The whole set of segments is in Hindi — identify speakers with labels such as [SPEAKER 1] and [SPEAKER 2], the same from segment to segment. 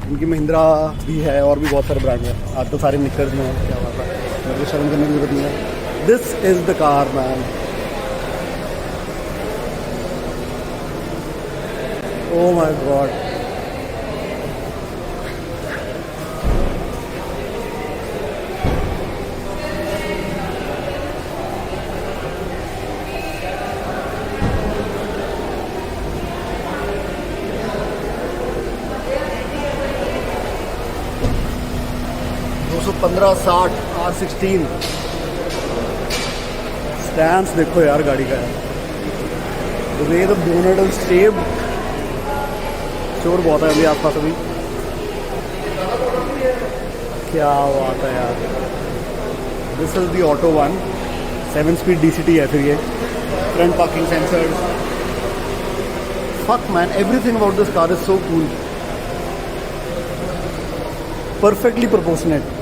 [SPEAKER 1] इनकी महिंद्रा भी है और भी बहुत सारे ब्रांड हैं। आज तो सारे निकर्स में हैं, क्या बात है, मेरे को शर्म करने की जरूरत नहीं है। This is the car man. Oh my God, R16 stand देखो यार गाड़ी का है। The way the bonnet is shaped, शोर बहुत है अभी आसपास अभी। क्या बात है यार। This is the auto one, 7 speed DCT है फिर ये, front parking sensors. Fuck man, everything about this car is so cool, perfectly proportionate.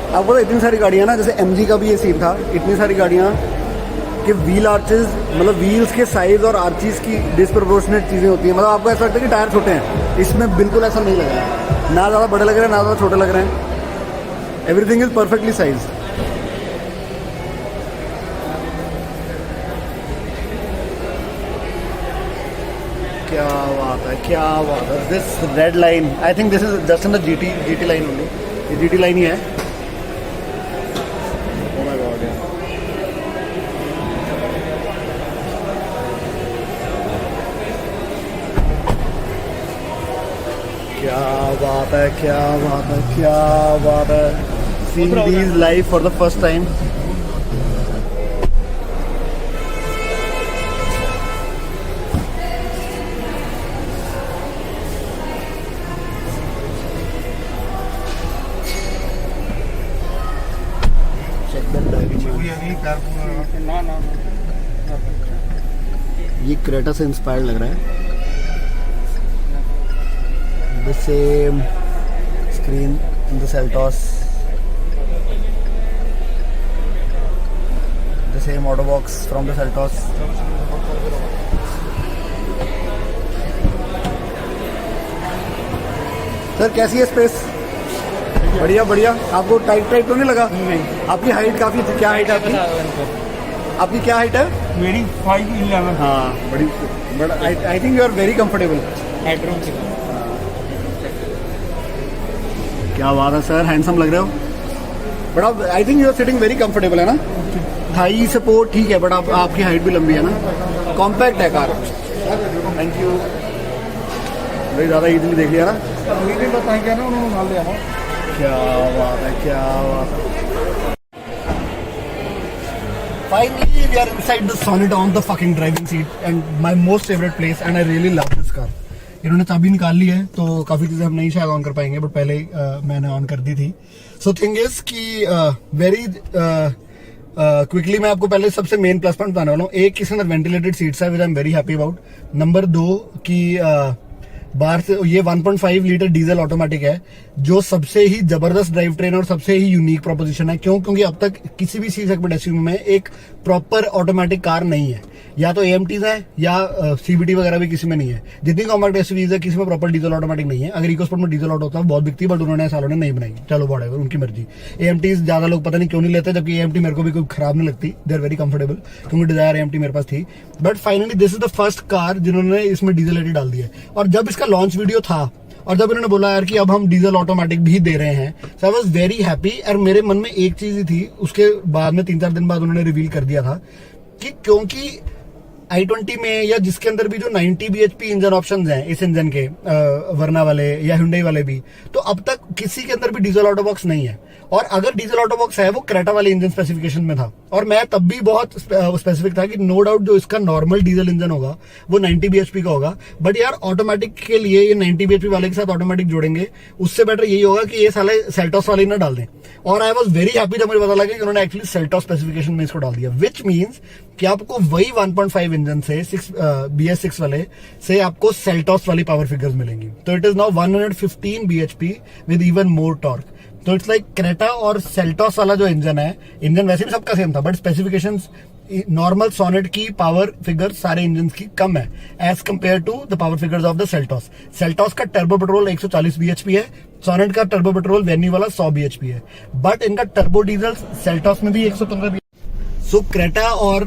[SPEAKER 1] आपको तो इतनी सारी गाड़ियाँ ना, जैसे MG का भी ये सीन था, इतनी सारी गाड़ियाँ कि व्हील आर्चेस, मतलब व्हील्स के साइज और आर्चेस की डिसप्रोपोर्शनेट चीज़ें होती हैं। मतलब आपको ऐसा लगता है कि टायर छोटे हैं, इसमें बिल्कुल ऐसा नहीं लग रहा है। ना ज़्यादा बड़े लग रहे हैं ना ज़्यादा छोटे लग रहे हैं, एवरीथिंग इज़ परफेक्टली साइज। क्या बात है, क्या बात है। This red line, I think this is just in the GT line only, ये GT लाइन ही है। क्या बात है, क्या बात है, क्या बात है। Seeing these live for the first time. ये क्रेटा से इंस्पायर्ड लग रहा है। The same screen in the Seltos, the same auto box from the Seltos. Sir कैसी है स्पेस? बढ़िया बढ़िया। आपको टाइट तो नहीं लगा? नहीं। आपकी हाइट काफी थी, क्या हाइट है आपकी? आपकी क्या हाइट है?
[SPEAKER 2] मेरी 5'11".
[SPEAKER 1] हाँ बड़ी, but I think you are very comfortable.
[SPEAKER 2] Headroom से
[SPEAKER 1] क्या बात है सर, हैंडसम लग रहे हो। बट आप, I think you are sitting very comfortable है ना। थाई सपोर्ट ठीक है, बट आपकी हाइट भी लंबी है ना। कॉम्पैक्ट है कार। थैंक यू भाई, ज़्यादा इजीली देख लिया ना। क्या बात है, क्या बात है। Finally we are inside the Sonidon, the fucking driving seat and my most favorite place and I really love this car. इन्होंने चाबी निकाल ली है तो काफ़ी चीज़ें हम नहीं शायद ऑन कर पाएंगे, बट पहले मैंने ऑन कर दी थी। सो थिंग इज कि वेरी क्विकली मैं आपको पहले सबसे मेन प्लस पॉइंट बताने वाला हूँ। एक, इसके अंदर वेंटिलेटेड सीट्स है which I am very happy about. Number 2 कि बाहर से ये 1.5 लीटर डीजल ऑटोमेटिक है, जो सबसे ही जबरदस्त ड्राइव ट्रेन और सबसे ही यूनिक प्रोपोजिशन है। क्यों? क्योंकि अब तक किसी भी सी सेगमेंट एसयूवी में एक प्रॉपर ऑटोमेटिक कार नहीं है। या तो AMTs है या CVT वगैरह भी किसी में नहीं है। जितनी कॉम्पैक्ट एसयूवीज है किसी में प्रॉपर डीजल ऑटोमेटिक नहीं है। अगर इकोस्पोर्ट में डीजल ऑटो होता है बहुत बिकती है, बट उन्होंने सालों ने नहीं बनाई। चलो बॉडीवर उनकी मर्जी। AMTs ज्यादा लोग पता नहीं क्यों नहीं लेते, जबकि AMT मेरे को भी कोई खराब नहीं लगती, दे आर वेरी कंफर्टेबल, क्योंकि डिजायर AMT मेरे पास थी। But finally this is the first car जिन्होंने इसमें डीजल एडी डाल दिया है। और जब इसका लॉन्च वीडियो था और जब इन्होंने बोला यार कि अब हम डीजल ऑटोमेटिक भी दे रहे हैं, सो आई वाज वेरी हैप्पी। और मेरे मन में एक चीज ही थी, उसके बाद में 3-4 दिन बाद उन्होंने रिवील कर दिया था कि क्योंकि i20 में या जिसके अंदर भी जो 90 bhp इंजन ऑप्शंस हैं इस इंजन के, वर्ना वाले या Hyundai वाले भी, तो अब तक किसी के अंदर भी डीजल ऑटो बॉक्स नहीं है। और अगर डीजल ऑटो बॉक्स है वो क्रेटा वाले इंजन स्पेसिफिकेशन में था, और मैं तब भी बहुत स्पेसिफिक था कि नो डाउट जो इसका नॉर्मल डीजल इंजन होगा वो 90 bhp का होगा। बट यार ऑटोमेटिक के लिए ये 90 bhp वाले के साथ ऑटोमेटिक जोड़ेंगे, उससे बेटर यही होगा कि ये साले सेल्टॉस वाले ना डाल दें। और आई वॉज वेरी हैप्पी जब मुझे पता लगा कि उन्होंने एक्चुअली सेल्टॉस स्पेसिफिकेशन में इसको डाल दिया, विच मीन्स कि आपको वही 1.5 इंजन से BS6 वाले से आपको सेल्टॉस वाली पावर फिगर्स मिलेंगी। तो it is now 115 bhp with even more torque. तो इट्स लाइक क्रेटा और सेल्टॉस वाला जो इंजन है, इंजन वैसे भी सबका सेम था, बट स्पेसिफिकेशंस नॉर्मल सोनेट की पावर फिगर सारे इंजन की कम है as compared to the power figures of the Seltos. Seltos का टर्बो पेट्रोल 140 bhp है, सोनेट का टर्बो पेट्रोल वेन्यू वाला 100 bhp है, बट इनका टर्बो डीजल सेल्टॉस में भी 115 सो क्रेटा और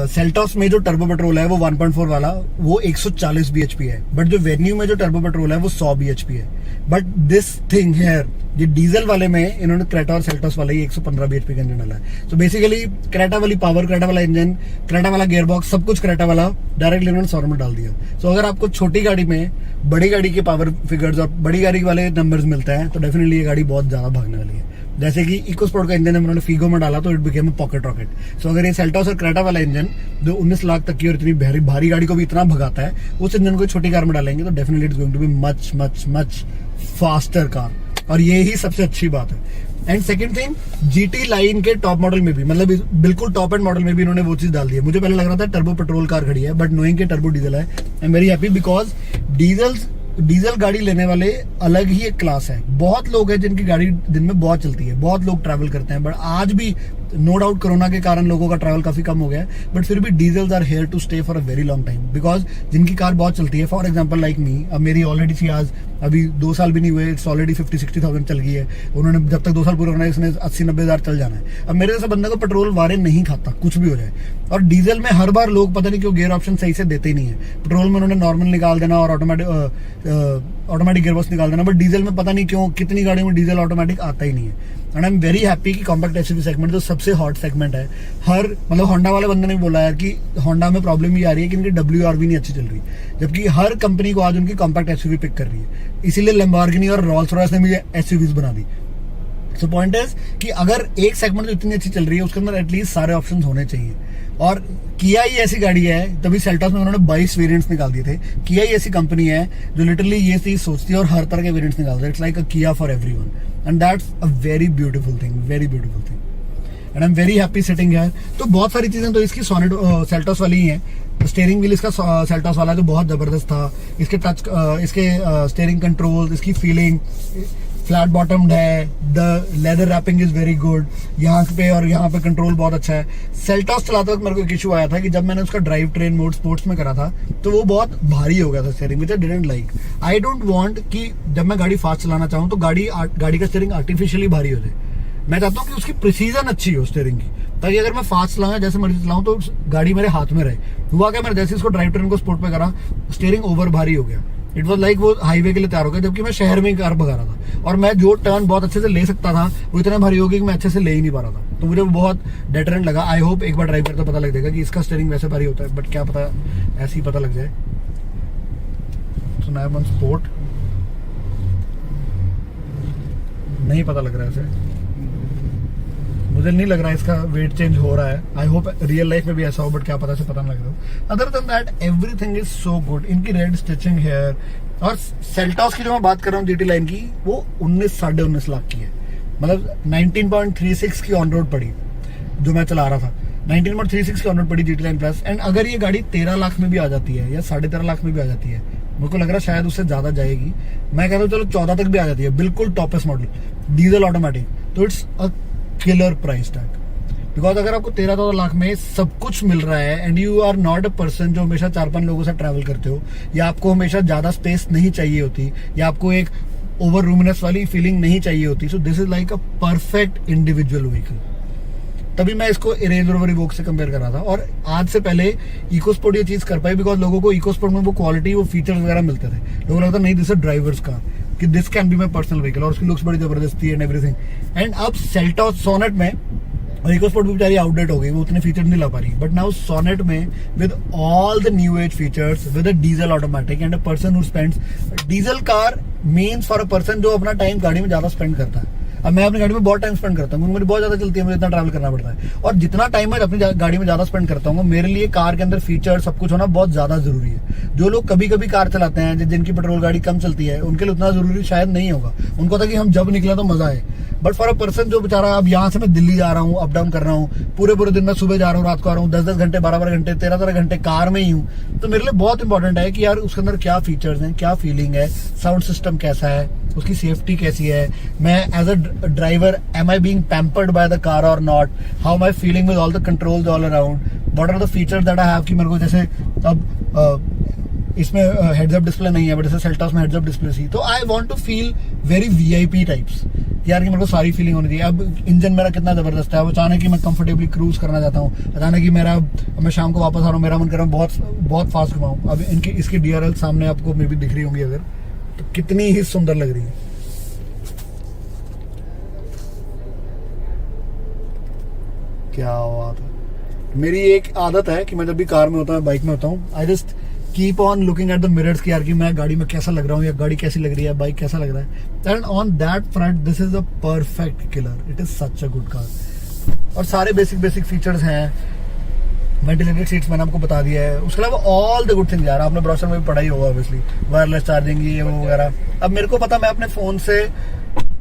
[SPEAKER 1] सेल्टॉस में जो टर्बो पेट्रोल है वो 1.4 वाला वो 140 bhp है, बट जो वेन्यू में जो टर्बो पेट्रोल है वो 100 bhp है। बट दिस थिंग हेयर, ये डीजल वाले में इन्होंने क्रेटा और सेल्टॉस वाला ही 115 bhp का इंजन डाला है। सो बेसिकली क्रेटा वाली पावर, क्रेटा वाला इंजन, क्रेटा वाला गियर बॉक्स, सब कुछ क्रेटा वाला डायरेक्टली इन्होंने 100 में डाल दिया। सो अगर आपको छोटी गाड़ी में बड़ी गाड़ी के पावर फिगर्स और बड़ी गाड़ी वाले नंबर्स मिलते हैं तो डेफिनेटली ये गाड़ी बहुत ज्यादा भागने वाली है। जैसे कि इको स्पोर्ट का इंजन उन्होंने फीगो में डाला तो इट बिकेम पॉकेट रॉकेट। सो अगर ये सेल्टॉस और क्रेटा वाला इंजन जो 19 लाख तक की और इतनी भारी गाड़ी को भी इतना भगाता है, उस इंजन को छोटी कार में डालेंगे तो definitely it's going to be much much much faster car, और ये ही सबसे अच्छी बात है। And second thing, GT line के टॉप मॉडल में भी, मतलब बिल्कुल टॉप एंड मॉडल में भी इन्होंने वो चीज डाल दी है। मुझे पहले लग रहा था टर्बो पेट्रोल कार खड़ी है, बट नोइंग के टर्बो डीजल है, आई am very happy because diesel गाड़ी लेने वाले अलग ही एक क्लास है। बहुत लोग हैं जिनकी गाड़ी दिन में बहुत चलती है, बहुत लोग ट्रैवल करते हैं, बट आज भी नो डाउट कोरोना के कारण लोगों का ट्रैवल काफी कम हो गया है, बट फिर भी diesels are here to stay for a very long time because जिनकी कार बहुत चलती है, फॉर एग्जांपल लाइक मी, अब मेरी ऑलरेडी थी आज अभी 2 साल भी नहीं हुए, इट्स ऑलरेडी 50-60,000 चल गई है। उन्होंने जब तक 2 साल पूरे होना है इसने 80-90 हज़ार चल जाना है। अब मेरे जैसे बंदे को पेट्रोल वारे नहीं खाता, कुछ भी हो जाए। और डीजल में हर बार लोग पता नहीं क्यों गियर ऑप्शन सही से देते ही नहीं है। पेट्रोल में उन्होंने नॉर्मल निकाल देना और ऑटोमेटिक गियरबॉक्स निकाल देना, बट डीजल में पता नहीं क्यों कितनी गाड़ियों में डीजल ऑटोमेटिक आता ही नहीं है। And I am very happy कि कॉम्पैक्ट एसयूवी सेगमेंट जो सबसे हॉट सेगमेंट है, हर मतलब होंडा वाले बंदे ने बोला यार कि होंडा में प्रॉब्लम ये आ रही है कि इनकी WR भी नहीं अच्छी चल रही, जबकि हर कंपनी को आज उनकी कॉम्पैक्ट एसयूवी पिक कर रही है। इसीलिए लैम्बोर्गिनी और रोल्स रॉयस ने भी एसयूवीज बना दी। सो पॉइंट इज कि अगर एक सेगमेंट इतनी अच्छी चल रही है उसके अंदर एटलीस्ट सारे ऑप्शन होने चाहिए। और किया ही ऐसी गाड़ी है, तभी सेल्टॉस में उन्होंने 22 वेरिएंट्स निकाल दिए थे। किया ही ऐसी कंपनी है जो लिटरली ये चीज सोचती है और हर तरह के वेरिएंट्स निकालती है। इट्स लाइक अ किया for everyone and that's a very beautiful thing, very beautiful thing, and I am very happy sitting here. तो बहुत सारी चीजें तो इसकी सोनेट सेल्टॉस वाली ही है। स्टीयरिंग व्हील इसका सेल्टॉस वाला जो बहुत जबरदस्त था, इसके टच, इसके स्टीयरिंग कंट्रोल, इसकी फीलिंग, फ्लैट बॉटम्ड है, the leather wrapping is very good, यहाँ पे और यहाँ पे कंट्रोल बहुत अच्छा है। सेल्टॉस चलाते वक्त मेरे को एक इशू आया था कि जब मैंने उसका ड्राइव ट्रेन मोड स्पोर्ट्स में करा था तो वो बहुत भारी हो गया था steering, which I didn't like. I don't want कि जब मैं गाड़ी फास्ट चलाना चाहूँ तो गाड़ी का स्टीयरिंग आर्टिफिशियली भारी हो जाए। मैं चाहता हूँ कि उसकी प्रिसीजन अच्छी हो स्टीयरिंग की, ताकि अगर मैं फास्ट चलाऊं जैसे मर्जी चलाऊं तो गाड़ी मेरे हाथ में रहे। हुआ क्या, मैंने जैसे इसको ड्राइव ट्रेन को स्पोर्ट पे करा, स्टीयरिंग ओवर भारी हो गया। इट वाज लाइक वो हाईवे के लिए तैयार हो गया, जबकि मैं शहर में ही कार भगा रहा था और मैं जो टर्न बहुत अच्छे से ले सकता था वो इतना भारी हो गया कि मैं अच्छे से ले ही नहीं पा रहा था। तो मुझे बहुत डेटरेंट लगा। आई होप एक बार ड्राइव करते पता लग जाएगा कि इसका स्टीयरिंग वैसे भारी होता है, बट क्या पता ऐसे ही पता लग जाए। So now I am on sport, नहीं पता लग रहा है ऐसे, मुझे नहीं लग रहा है इसका वेट चेंज हो रहा है। आई होप रियल लाइफ में भी ऐसा हो, बट क्या पता से पता नहीं लग रहा हो। Other than that everything is so good. इनकी रेड स्टिचिंग हेयर और सेल्टॉस की जो मैं बात कर रहा हूँ जीटी लाइन की, वो 19-19.5 लाख की है। मतलब 19.36 की ऑन रोड पड़ी जो मैं चला रहा था, 19.36 की ऑन रोड पड़ी जीटी लाइन प्लस। एंड अगर ये गाड़ी 13 लाख में भी आ जाती है या 13.5 लाख में भी आ जाती है, मेरे को लग रहा है शायद उससे ज्यादा जाएगी, मैं कहता हूँ चलो 14 तक भी आ जाती है, बिल्कुल टॉपेस्ट मॉडल डीजल ऑटोमेटिक, तो it's a killer price tag. Because अगर आपको 13-14 लाख में सब कुछ मिल रहा है and you are not a person जो हमेशा 4-5 लोगों से ट्रैवल करते हो, या आपको हमेशा ज्यादा स्पेस नहीं चाहिए होती, या आपको एक ओवर रूमिनेस वाली फीलिंग नहीं चाहिए होती, सो this is like a perfect individual vehicle. तभी मैं इसको रेंज रोवर इवोक से कंपेयर कर रहा था। और आज से पहले इको स्पोर्ट ये चीज कर पाई बिकॉज लोगों को इको स्पोर्ट में वो क्वालिटी, वो फीचर्स वगैरह मिलते थे। लोगों को लगता नहीं दिस इज ड्राइवर्स कार, कि this can be my personal vehicle, और उसकी लुक्स बड़ी जबरदस्त थी एंड एवरीथिंग। एंड अब सेल्टॉस सोनेट में, और इको स्पोर्ट भी बेचारी आउटडेट हो गई, वो उतने फीचर नहीं ला पा रही, बट नाउ सोनेट में with all the new age features, with a diesel automatic and a person who spends, diesel car means for a person जो अपना टाइम गाड़ी में ज्यादा स्पेंड करता है। अब मैं अपनी गाड़ी में बहुत टाइम स्पेंड करता हूँ, मुझे बहुत ज्यादा चलती है, मुझे इतना ट्रैवल करना पड़ता है, और जितना टाइम मैं अपनी गाड़ी में ज्यादा स्पेंड करता हूँ, मेरे लिए कार के अंदर फीचर सब कुछ होना बहुत ज्यादा जरूरी है। जो लोग कभी कभी कार चलाते हैं, जिनकी पेट्रोल गाड़ी कम चलती है, उनके लिए उतना जरूरी शायद नहीं होगा, उनको था कि हम जब निकले तो मजा आए। बट फॉर अ पर्सन जो बेचारा, अब यहाँ से मैं दिल्ली जा रहा हूँ, अप डाउन कर रहा हूँ, पूरे दिन में सुबह जा रहा हूँ, रात को आ रहा हूँ, 10-10 घंटे, 12-12 घंटे, 13-13 घंटे कार में ही हूँ, तो मेरे लिए बहुत इंपॉर्टेंट है कि यार उसके अंदर क्या फीचर्स हैं, क्या फीलिंग है, साउंड सिस्टम कैसा है, उसकी सेफ्टी कैसी है, मैं as a driver am I being pampered by the car और not, how am I feeling with all the controls all around, what are the features that I have, कि मेरे को जैसे अब इसमें हेड्स अप डिस्प्ले नहीं है, बट जैसे सेल्टॉस में हेड्स अप डिस्प्ले थी, तो I want to feel very VIP types, यार कि मेरे को सारी फीलिंग होनी चाहिए। अब इंजन मेरा कितना जबरदस्त है, अब अचानक ही मैं कंफर्टेबली क्रूज करना चाहता हूँ, अचानक ही मैं शाम को वापस आ रहा हूँ, मेरा मन कर रहा हूँ बहुत फास्ट घुमाऊँ। अब इसकी डीआरएल सामने आपको मे भी दिख रही होंगी अगर, तो कितनी ही सुंदर लग रही है। क्या बात है। मेरी एक आदत है कि मैं जब भी कार में होता हूँ, बाइक में होता हूँ, I just keep on looking at the mirrors कि यार कि मैं गाड़ी में कैसा लग रहा हूँ, या गाड़ी कैसी लग रही है, बाइक कैसा लग रहा है। And on that front this is a perfect killer, it is such a good car. और सारे बेसिक फीचर्स हैं, वेंटिलेटेड सीट्स मैंने आपको बता दिया है, उसके अलावा ऑल द गुड थिंग्स यार आपने ब्रोशर में भी पढ़ा ही होगा ऑब्वियसली, वायरलेस चार्जिंग ये वो वगैरह। अब मेरे को पता, मैं अपने फोन से,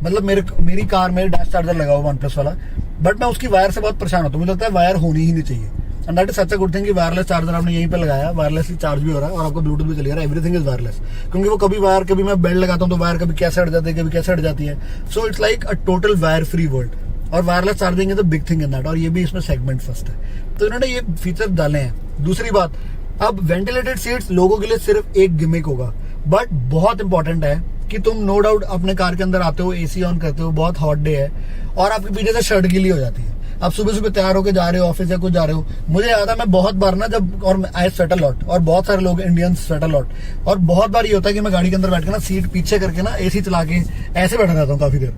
[SPEAKER 1] मतलब मेरी कार में डैश चार्जर लगा हुआ OnePlus वाला, बट मैं उसकी वायर से बहुत परेशान होता हूँ, मुझे लगता है वायर होनी ही नहीं चाहिए। And that is such a good thing कि वायरलेस चार्जर आपने यहीं पे लगाया, वायरलेसली चार्ज भी हो रहा है और आपको ब्लूटूथ भी चल रहा है, एवरीथिंग इज वायरलेस। क्योंकि वो कभी मैं बेल्ट लगाता हूँ तो वायर कभी कैसे हट जाती है, कभी कैसे हट जाती है, so it's like a total wire free world. और wireless charging is a big thing in that, और ये भी इसमें सेगमेंट फर्स्ट है, तो इन्होंने ये फीचर डाले हैं। दूसरी बात, अब वेंटिलेटेड सीट्स लोगों के लिए सिर्फ एक गिमिक होगा, बट बहुत इंपॉर्टेंट है कि तुम नो डाउट अपने कार के अंदर आते हो, एसी ऑन करते हो, बहुत हॉट डे है और आपके पीछे से शर्ट गीली हो जाती है, आप सुबह तैयार होकर जा रहे हो ऑफिस या कुछ जा रहे हो। मुझे याद है मैं बहुत बार ना, जब, और आई स्वेट अ लॉट, और बहुत सारे लोग इंडियंस स्वेट अ लॉट, और बहुत बार ये होता है कि मैं गाड़ी के अंदर बैठ के ना सीट पीछे करके ना एसी चला के ऐसे बैठा रहता हूँ काफी देर,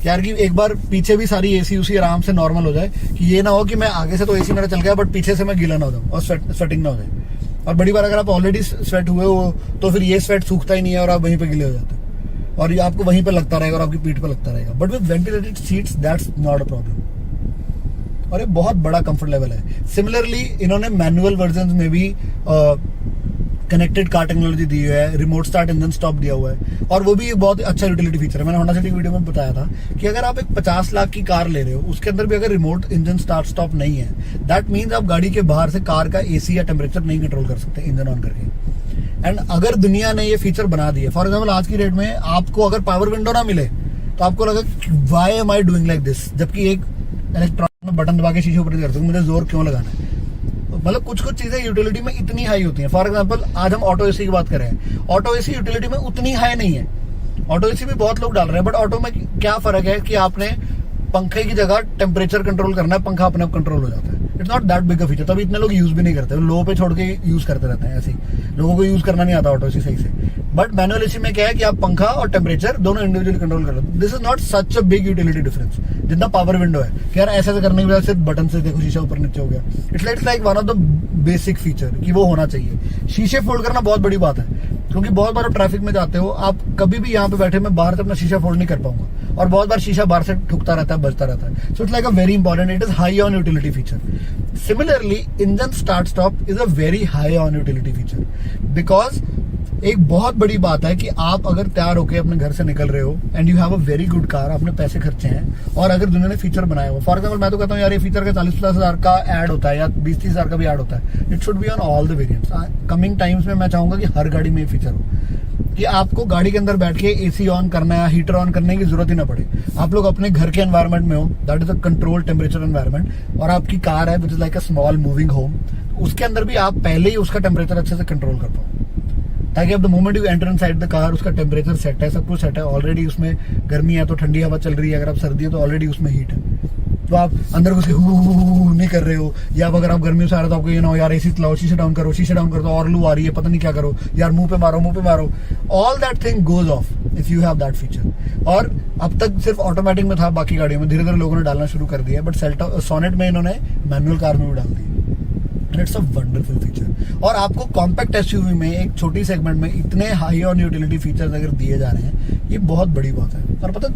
[SPEAKER 1] यार कि एक बार पीछे भी सारी एसी उसी आराम से नॉर्मल हो जाए, कि ये ना हो कि मैं आगे से तो एसी मेरा चल गया बट पीछे से मैं गीला ना हो जाऊँ और स्वेटिंग ना हो जाए। और बड़ी बार अगर आप ऑलरेडी स्वेट हुए हो तो फिर ये स्वेट सूखता ही नहीं है और आप वहीं पे गीले हो जाते हैं, और ये आपको वहीं पे लगता रहेगा और आपकी पीठ पे लगता रहेगा। But with ventilated seats that's not a problem, और ये बहुत बड़ा कंफर्ट लेवल है। सिमिलरली इन्होंने मैनुअल वर्जन में भी कनेक्टेड कार टेक्नोलॉजी दी हुई है, रिमोट स्टार्ट इंजन स्टॉप दिया हुआ है, और वो भी एक बहुत अच्छा यूटिलिटी फीचर है। मैंने होंडा सिटी वीडियो में बताया था कि अगर आप एक 50 लाख की कार ले रहे हो, उसके अंदर भी अगर रिमोट इंजन स्टार्ट स्टॉप नहीं है, दैट मीन्स आप गाड़ी के बाहर से कार का एसी या टेम्परेचर नहीं कंट्रोल कर सकते इंजन ऑन करके। एंड अगर दुनिया ने ये फीचर बना दिए, फॉर एग्जाम्पल आज की डेट में आपको अगर पावर विंडो ना मिले तो आपको लगा why am I doing like this, जबकि एक इलेक्ट्रॉनिक में बटन दबा के शीशे ऊपर नहीं कर सकते, मुझे जोर क्यों लगाना है। मतलब कुछ चीजें यूटिलिटी में इतनी हाई होती हैं। फॉर एग्जांपल आज हम ऑटो एसी की बात करें, ऑटो एसी यूटिलिटी में उतनी हाई नहीं है, ऑटो एसी भी बहुत लोग डाल रहे हैं, बट ऑटो में क्या फर्क है कि आपने पंखे की जगह टेम्परेचर कंट्रोल करना है, पंखा अपने आप कंट्रोल हो जाता है। It's not that big a feature, तभी इतने लोग यूज भी नहीं करते, लो पे छोड़ के यूज करते रहते हैं। ऐसे लोगों को यूज करना नहीं आता ऑटो एसी सही से। बट मैनुअल एसी में क्या है कि आप पंखा और टेम्परेचर दोनों इंडिविजुअली कंट्रोल कर लेते। This is not such a big utility difference जितना पावर विंडो है कि यार ऐसे करने की वजह से बटन से देखो शीशा ऊपर नीचे हो गया। It's like one of the basic feature कि वो होना चाहिए। शीशे फोल्ड करना बहुत बड़ी बात है, क्योंकि बहुत बार ट्रैफिक में जाते हो आप, कभी भी यहाँ पे बैठे मैं बाहर से अपना शीशा फोल्ड नहीं कर पाऊंगा, और बहुत बार शीशा बाहर से ठुकता रहता है, बजता रहता है। So it's like a very important, it is high on utility feature. Similarly engine start stop is a very high on utility feature, because एक बहुत बड़ी बात है कि आप अगर तैयार होकर अपने घर से निकल रहे हो and you have a very good car, आपने पैसे खर्चे हैं, और अगर दुनिया ने फीचर बनाया हो, फॉर एग्जाम्पल मैं तो कहता हूँ यार ये फीचर का 40-50 हज़ार का ऐड होता है या 20-30 हज़ार का भी ऐड होता है, it should be on all the variants. Coming times में मैं चाहूंगा कि हर गाड़ी में ये फीचर हो कि आपको गाड़ी के अंदर बैठ के एसी ऑन करना या हीटर ऑन करने की जरूरत ही ना पड़े। आप लोग अपने घर के एनवायरनमेंट में हो, that is a control temperature environment, और आपकी कार है which is like a small moving home, उसके अंदर भी आप पहले ही उसका टेम्परेचर अच्छे से कंट्रोल कर पाओ, ताकि अब the moment you enter inside the car उसका टेम्परेचर सेट है, सब कुछ सेट है ऑलरेडी। उसमें गर्मी है तो ठंडी हवा चल रही है, अगर आप सर्दी है तो ऑलरेडी उसमें हीट है, तो आप अंदर घुस के नहीं कर रहे हो। या अगर आप गर्मियों से आ रहे हो तो आपको ये ना हो यार एसी चलाओ, शीशे डाउन करो तो और लू आ रही है, पता नहीं क्या करो, यार मुंह पे मारो। All that thing goes off if you have that feature. और अब तक सिर्फ ऑटोमेटिक में था, बाकी गाड़ियों में धीरे धीरे लोगों ने डालना शुरू कर दिया, बट सोनेट में इन्होंने मैनुअल कार में भी डाल दिया। It's a wonderful feature. और आपको कॉम्पैक्ट एसयूवी में एक छोटी सेगमेंट में इतने हाई ऑन यूटिलिटी फीचर्स अगर दिए जा रहे हैं ये बहुत बड़ी बात है। और पता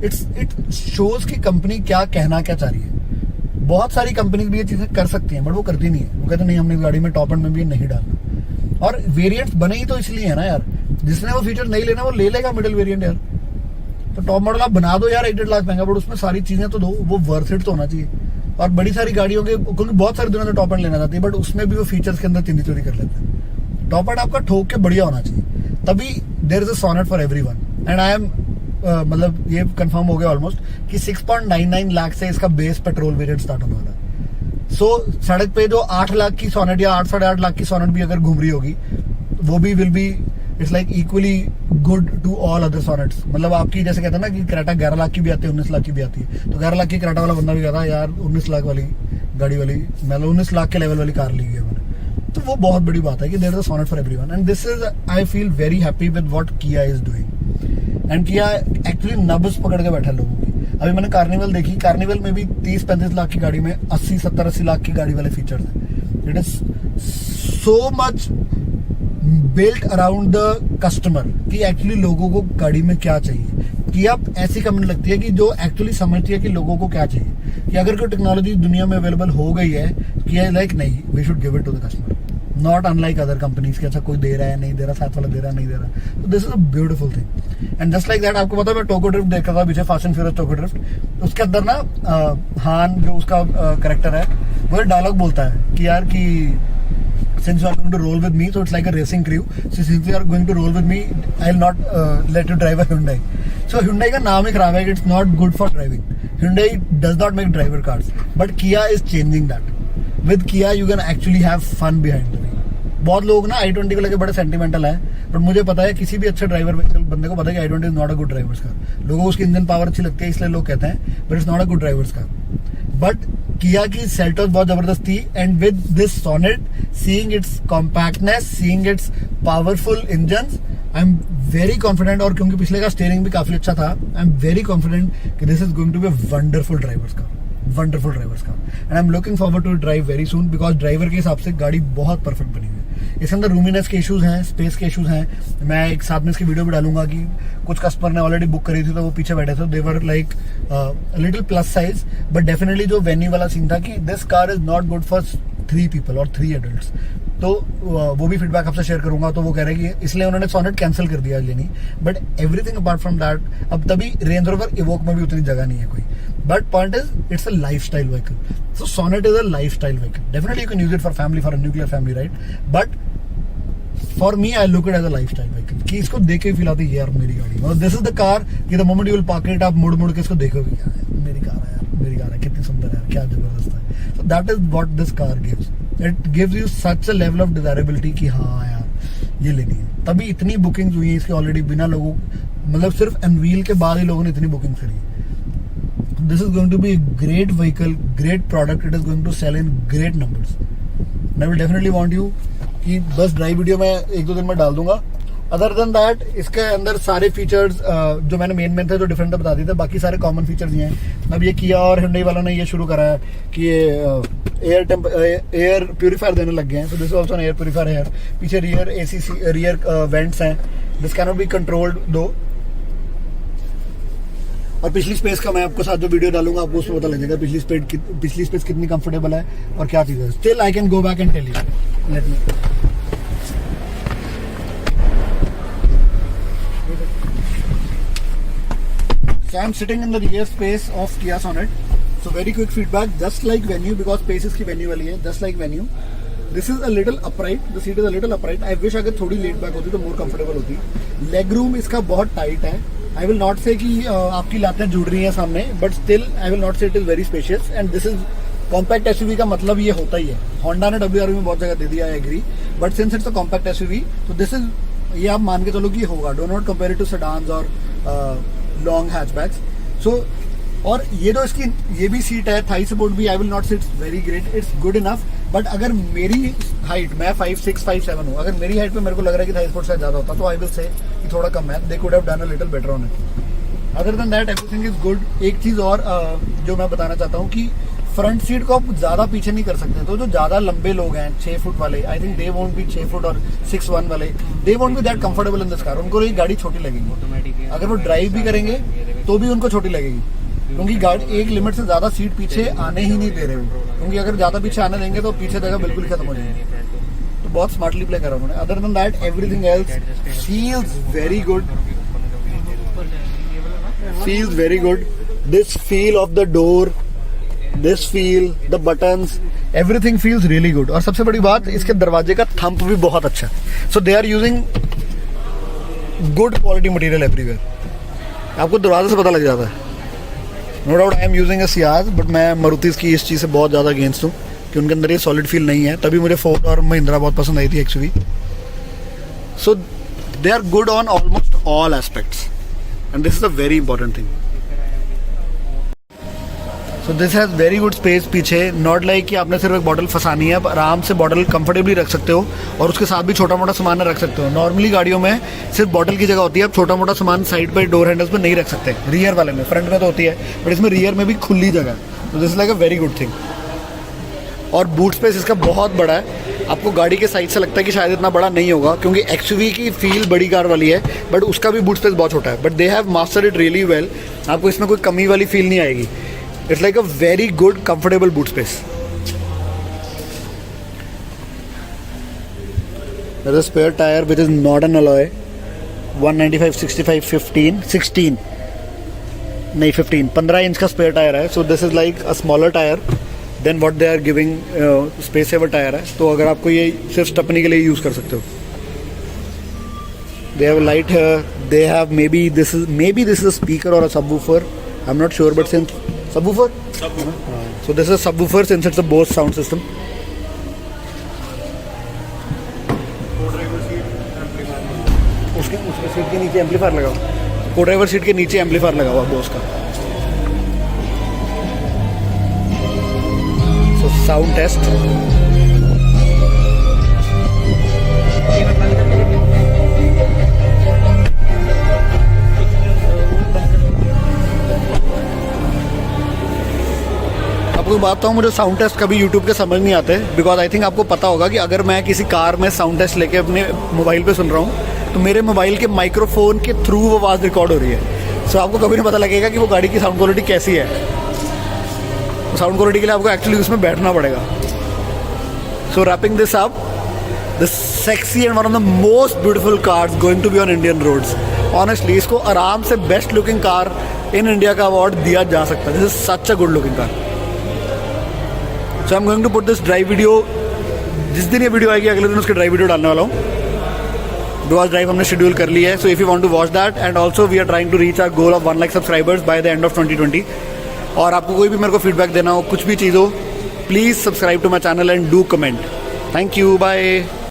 [SPEAKER 1] इट शोज कि कंपनी क्या कहना क्या चाह रही है। बहुत सारी कंपनी भी ये चीजें कर सकती हैं बट वो करती नहीं है। वो कहते नहीं, हमने गाड़ी में टॉप एंड में भी नहीं डालना। और वेरिएंट्स बने ही तो इसलिए है ना यार, जिसने वो फीचर नहीं लेना वो ले लेगा मिडिल वेरिएंट यार। तो टॉप मॉडल आप बना दो यार 1.5 लाख महंगा, बट उसमें सारी चीजें तो दो, वो वर्थ इट तो होना चाहिए। और बड़ी सारी गाड़ियों के, क्योंकि बहुत सारी दुनिया में टॉप एंड लेना चाहती है बट उसमें भी वो फीचर्स के अंदर चिंदी चोरी कर लेते हैं। टॉप एंड आपका ठोक के बढ़िया होना चाहिए, तभी there is a Sonet for everyone. And I am मतलब ये कंफर्म हो गया ऑलमोस्ट कि 6.99 लाख से इसका बेस पेट्रोल वेरिएंट स्टार्ट होने वाला है। सो सड़क पे जो 8 लाख की सोनेट या 8 साढ़े 8 लाख की सोनेट भी अगर घूम रही होगी, वो भी will be it's like equally good to all other Sonets. मतलब आपकी जैसे कहते हैं ना कि क्रेटा 11 लाख की भी आती है, 19 लाख की भी आती है, तो 11 लाख की क्रेटा वाला बंदा भी कहता है यार 19 लाख वाली गाड़ी वाली, मतलब 19 लाख के लेवल वाली कार ली है मैंने। तो वो बहुत बड़ी बात है कि there is a Sonet for everyone. And this is, I feel very happy with what Kia is doing. And Kia actually नब्ज पकड़ के बैठा लोगों की। अभी मैंने कार्निवल देखी, कार्निवल में भी 30-35 लाख की गाड़ी में 80-70-80 लाख की गाड़ी वाले फीचर्स हैं। It is so much built around the customer कि एक्चुअली लोगों को गाड़ी में क्या चाहिए। कि अब ऐसी कंपनी लगती है कि जो एक्चुअली समझती है कि लोगों को क्या चाहिए, कि अगर कोई टेक्नोलॉजी दुनिया में अवेलेबल हो गई है कि लाइक नहीं, we should give it to the customer, not unlike other companies के अच्छा कोई दे रहा है नहीं दे रहा, साथ वाला दे रहा है नहीं दे रहा। तो this is a beautiful thing. And just like that, आपको पता है मैं टोको ड्रिफ्ट देख रहा था पीछे, फास्ट एंड फ्यूरियस टोको ड्रिफ्ट, उसके अंदर ना हान जो उसका कैरेक्टर है वो डायलॉग बोलता है कि यार कि since you are going to roll with me, so it's like a racing crew. So since you are going to roll with me, I'll not let you drive a Hyundai. So Hyundai का नाम ही खराब है, it's not good for driving. Hyundai does not make driver cars, but Kia is changing that. With Kia, you can actually have fun behind the wheel. बहुत लोग ना i20 को लेकर बड़े सेंटिमेंटल है, बट मुझे पता है किसी भी अच्छे ड्राइवर बंदे को पता है कि i20 is not a good drivers car. लोगों को उसकी इंजन पावर अच्छी लगती है इसलिए लोग कहते हैं, but it's not a good drivers car. But Kia की सेल्टोस बहुत जबरदस्त थी, and with this Sonet, seeing its compactness, seeing its powerful engine, I am very confident. और क्योंकि पिछले का स्टीयरिंग भी काफी अच्छा था, आई एम वेरी कॉन्फिडेंट कि this is going to be a wonderful drivers car, wonderful drivers car. And I am looking forward to drive very soon, because driver के हिसाब से गाड़ी बहुत परफेक्ट बनी हुई है। इसके अंदर रूमिनेस के इश्यूज हैं, स्पेस के इश्यूज हैं। मैं एक साथ में इसकी वीडियो भी डालूंगा कि कुछ कस्टमर ने ऑलरेडी बुक करी थी तो वो पीछे बैठे थे, they were like little plus size, but definitely जो वेन्यू वाला सीन था कि this car is not good for 3 people और 3 एडल्ट्स। तो वो भी फीडबैक आपसे शेयर करूंगा। तो वो कह रहे हैं कि इसलिए उन्होंने सोनेट कैंसिल कर दिया लेनी, but everything apart from that, अब तभी रेंज रोवर इवोक में भी उतनी जगह नहीं है कोई। But point is it's a lifestyle vehicle, so Sonet is a lifestyle vehicle. Definitely you can use it for family, for a nuclear family, right? But for me I look it as a lifestyle vehicle, कि इसको देख के फील आती है यार मेरी गाड़ी, मतलब दिस इज द कार कि the moment you will park it, आप मुड़ मुड़ के इसको देखोगे यार मेरी कार है यार, मेरी कार है, कितनी सुंदर है यार, क्या जबरदस्त है। So that is what this car gives, it gives you such a level of desirability कि हाँ यार ये लेनी है। तभी इतनी बुकिंग्स हुई है इसके ऑलरेडी, बिना लोगों, मतलब सिर्फ अनवील के बाद ही लोगों ने इतनी बुकिंग करी। This is going to be a great vehicle, great product. It is going to sell in great numbers. And I will definitely want you कि बस ड्राइव वीडियो मैं 1-2 दिन में डाल दूंगा। अदर देन दैट इसके अंदर सारे फीचर्स जो मैंने मेन थे जो डिफरेंट बता दिए थे, बाकी सारे कॉमन फीचर्स ही हैं। अब ये किया और Hyundai वालों ने ये शुरू करा है कि ये एयर प्यूरीफायर देने लग गए हैं। So this is also an air purifier here. पीछे रियर ACC रियर वेंट्स हैं, this can not be controlled though. और पिछली स्पेस का मैं आपको साथ जो वीडियो डालूंगा आपको उसमें पता लग जाएगा पिछली स्पेस कितनी कंफर्टेबल है और क्या चीज़ है। Still I can go back and tell you, let me. So I'm sitting in the rear space of Kia Sonet. So very quick feedback, just like Venue, because space इसकी Venue वाली है, just like Venue. This is a little upright. The seat is a little upright. I wish अगर थोड़ी laid back होती तो more comfortable होती। Leg room इसका बहुत tight है। I will not say कि आपकी लातें जुड़ रही हैं सामने, but still I will not say it is very spacious. And this is compact SUV का मतलब ये होता ही है। Honda ने WRV में बहुत जगह दे दिया, I agree. But since it's a compact SUV, so this is, ये आप मान के चलो कि होगा। Do not compare it to sedans और लॉन्ग हैचबैक्स। सो और ये जो इसकी ये भी सीट है, थाई सपोर्ट भी, आई विल नॉट से it's very great, it's good enough. But अगर मेरी हाइट, मैं 5'6", 5'7" हूँ, अगर मेरी हाइट पे मेरे को लग रहा है कि थाई सपोर्ट से ज़्यादा होता तो आई विल से कि थोड़ा कम है, they could have done a little better on it. Other than that everything is good. एक चीज़ और जो मैं बताना चाहता हूँ कि फ्रंट सीट को आप ज़्यादा पीछे नहीं कर सकते। तो जो ज़्यादा लंबे लोग हैं 6 फुट वाले, I think they won't be 6 foot और 6'1" वाले, they won't be that comfortable in this car. उनको ये गाड़ी छोटी लगेगी।
[SPEAKER 2] ऑटोमेटिक
[SPEAKER 1] अगर वो ड्राइव भी करेंगे तो भी उनको छोटी लगेगी, क्योंकि गाड़ी एक लिमिट से ज़्यादा सीट पीछे आने ही नहीं दे रहे हो, क्योंकि अगर ज़्यादा पीछे आने देंगे तो पीछे जगह बिल्कुल खत्म हो जाएगी। तो बहुत स्मार्टली प्ले करा उन्होंने। Other than that everything else feels very good, feels very good. This feel of the door, this feel, the buttons, everything feels really good. और सबसे बड़ी बात, इसके दरवाजे का थंप भी बहुत अच्छा है। So they are using good quality material everywhere. आपको दरवाजे से पता लग जाता है। No doubt I am using a Ciaz, but मैं मारुति's की इस चीज़ से बहुत ज़्यादा अगेंस्ट हूँ कि उनके अंदर ये सॉलिड फील नहीं है। तभी मुझे फोर्ड और महिंद्रा बहुत पसंद आई थी XUV. So they are good on almost all aspects. And this is a very important thing. So this has very good space पीछे, not like कि आपने सिर्फ एक बॉटल फंसानी है, आराम से बॉटल कंफर्टेबली रख सकते हो और उसके साथ भी छोटा मोटा सामान रख सकते हो। नॉर्मली गाड़ियों में सिर्फ बॉटल की जगह होती है, आप छोटा मोटा सामान साइड पे डोर हैंडल्स पे नहीं रख सकते, रियर वाले में। फ्रंट में तो होती है, बट इसमें रियर में भी खुली जगह है। तो this is like a very good thing. और बूट स्पेस इसका बहुत बड़ा है। आपको गाड़ी के साइड से लगता है कि शायद इतना बड़ा नहीं होगा, क्योंकि XUV की फील बड़ी कार वाली है, बट उसका भी बूट स्पेस बहुत छोटा है। But they have mastered it really well. आपको इसमें कोई कमी वाली फील नहीं आएगी। It's like a very good comfortable boot space. There is a spare tyre which is not an alloy, 195 65 15 16 नहीं 15 इंच का स्पेयर टायर है। So this is like a smaller tyre than what they are giving. Space saver tyre है, तो अगर आपको ये सिर्फ स्टपनी के लिए यूज़ कर सकते हो। They have light here, they have maybe this is a speaker और a subwoofer, I am not sure, but since subwoofer, so this is subwoofer since it's a Bose sound system. उसके सीट के नीचे एम्पलीफायर लगा हुआ, को ड्राइवर सीट के नीचे एम्पलीफायर लगा हुआ बोस का। Sound test. आपको बात बताऊँ, मुझे साउंड टेस्ट कभी यूट्यूब के समझ नहीं आते, बिकॉज आई थिंक आपको पता होगा कि अगर मैं किसी कार में साउंड टेस्ट लेके अपने मोबाइल पे सुन रहा हूँ तो मेरे मोबाइल के माइक्रोफोन के थ्रू वो आवाज़ रिकॉर्ड हो रही है। सो आपको कभी नहीं पता लगेगा कि वो गाड़ी की साउंड क्वालिटी कैसी है। साउंड क्वालिटी के लिए आपको एक्चुअली उसमें बैठना पड़ेगा। So wrapping this up, the sexy and one of the most beautiful cars going to be on Indian roads. Honestly इसको आराम से best looking car in India का अवार्ड दिया जा सकता है। This is such a good looking car. So I am going to put this drive video, जिस दिन ये वीडियो आएगी अगले दिन उसके ड्राइव वीडियो डालने वाला हूँ। डुआस ड्राइव हमने शेड्यूल कर लिया है। So if you want to watch that, and also we are trying to reach our goal of 1 lakh subscribers by the end of 2020। और आपको कोई भी मेरे को फीडबैक देना हो, कुछ भी चीज़ हो, please subscribe to my channel and do comment. Thank you, bye.